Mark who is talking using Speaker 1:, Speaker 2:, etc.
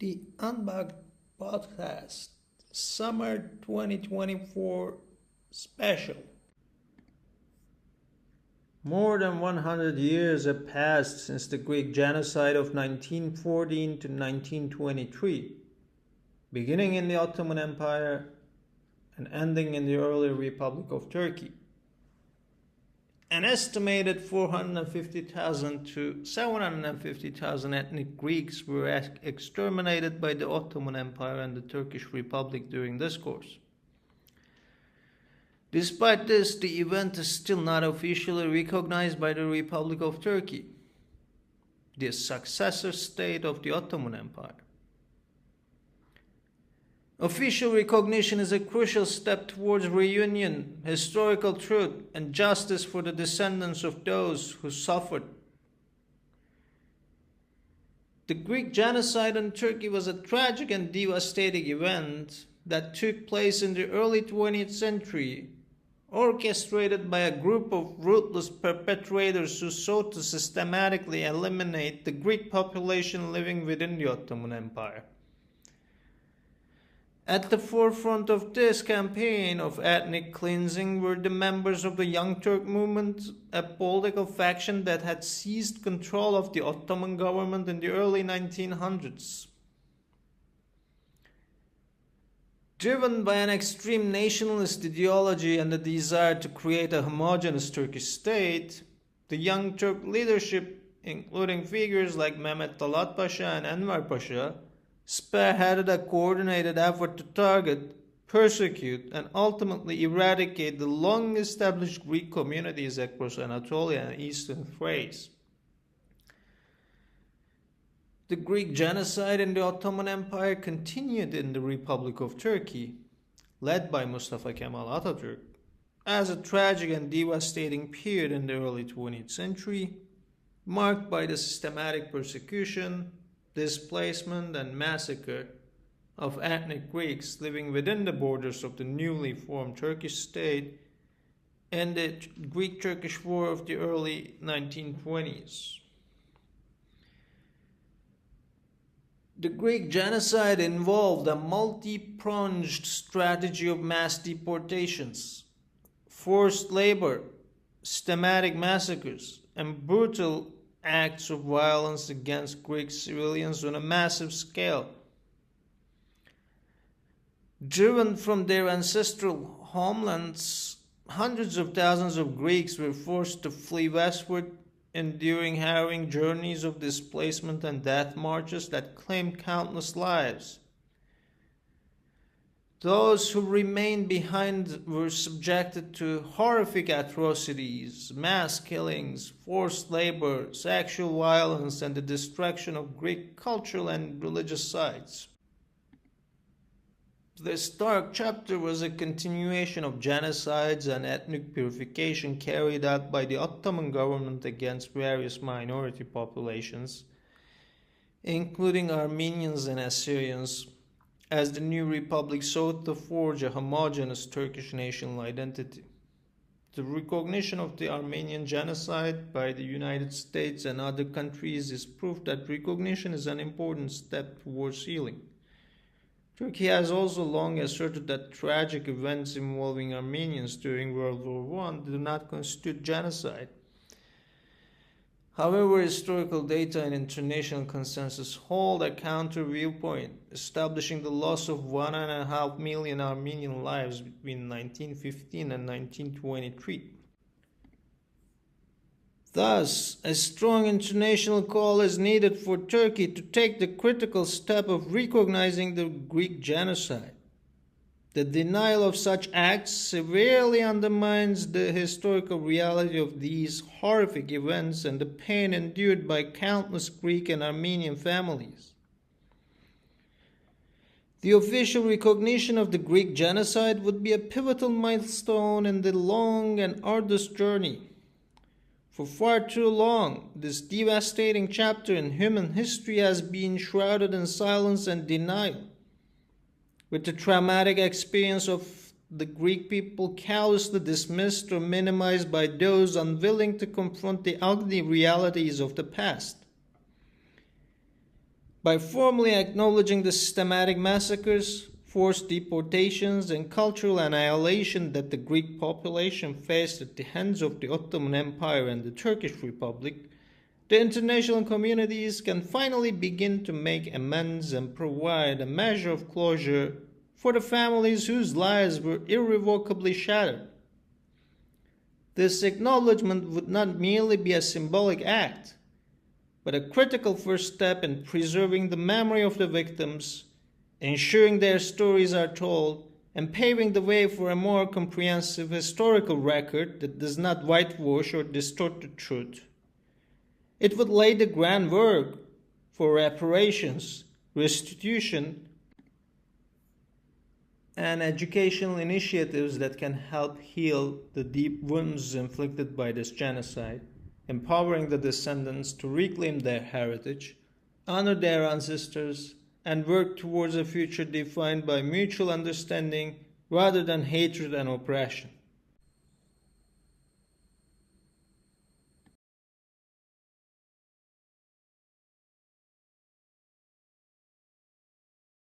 Speaker 1: The Unbugged Podcast Summer 2024 Special. More than 100 years have passed since the Greek genocide of 1914 to 1923, beginning in the Ottoman Empire and ending in the early Republic of Turkey. An estimated 450,000 to 750,000 ethnic Greeks were exterminated by the Ottoman Empire and the Turkish Republic during this course. Despite this, the event is still not officially recognized by the Republic of Turkey, the successor state of the Ottoman Empire. Official recognition is a crucial step towards reunion, historical truth, and justice for the descendants of those who suffered. The Greek genocide in Turkey was a tragic and devastating event that took place in the early 20th century, orchestrated by a group of ruthless perpetrators who sought to systematically eliminate the Greek population living within the Ottoman Empire. At the forefront of this campaign of ethnic cleansing were the members of the Young Turk movement, a political faction that had seized control of the Ottoman government in the early 1900s. Driven by an extreme nationalist ideology and a desire to create a homogeneous Turkish state, the Young Turk leadership, including figures like Mehmet Talat Pasha and Enver Pasha, spearheaded a coordinated effort to target, persecute, and ultimately eradicate the long-established Greek communities across Anatolia and eastern Thrace. The Greek genocide in the Ottoman Empire continued in the Republic of Turkey, led by Mustafa Kemal Atatürk, as a tragic and devastating period in the early 20th century, marked by the systematic persecution, displacement, and massacre of ethnic Greeks living within the borders of the newly formed Turkish state and the Greek-Turkish War of the early 1920s. The Greek genocide involved a multi-pronged strategy of mass deportations, forced labor, systematic massacres, and brutal acts of violence against Greek civilians on a massive scale. Driven from their ancestral homelands, hundreds of thousands of Greeks were forced to flee westward, enduring harrowing journeys of displacement and death marches that claimed countless lives. Those who remained behind were subjected to horrific atrocities, mass killings, forced labor, sexual violence, and the destruction of Greek cultural and religious sites. This dark chapter was a continuation of genocides and ethnic purification carried out by the Ottoman government against various minority populations, including Armenians and Assyrians, as the new republic sought to forge a homogeneous Turkish national identity. The recognition of the Armenian genocide by the United States and other countries is proof that recognition is an important step towards healing. Turkey has also long asserted that tragic events involving Armenians during World War I do not constitute genocide. However, historical data and international consensus hold a counter viewpoint, establishing the loss of 1.5 million Armenian lives between 1915 and 1923. Thus, a strong international call is needed for Turkey to take the critical step of recognizing the Greek genocide. The denial of such acts severely undermines the historical reality of these horrific events and the pain endured by countless Greek and Armenian families. The official recognition of the Greek genocide would be a pivotal milestone in the long and arduous journey. For far too long, this devastating chapter in human history has been shrouded in silence and denial, with the traumatic experience of the Greek people callously dismissed or minimized by those unwilling to confront the ugly realities of the past. By formally acknowledging the systematic massacres, forced deportations, and cultural annihilation that the Greek population faced at the hands of the Ottoman Empire and the Turkish Republic, the international communities can finally begin to make amends and provide a measure of closure for the families whose lives were irrevocably shattered. This acknowledgement would not merely be a symbolic act, but a critical first step in preserving the memory of the victims, ensuring their stories are told, and paving the way for a more comprehensive historical record that does not whitewash or distort the truth. It would lay the groundwork for reparations, restitution, and educational initiatives that can help heal the deep wounds inflicted by this genocide, empowering the descendants to reclaim their heritage, honor their ancestors, and work towards a future defined by mutual understanding rather than hatred and oppression.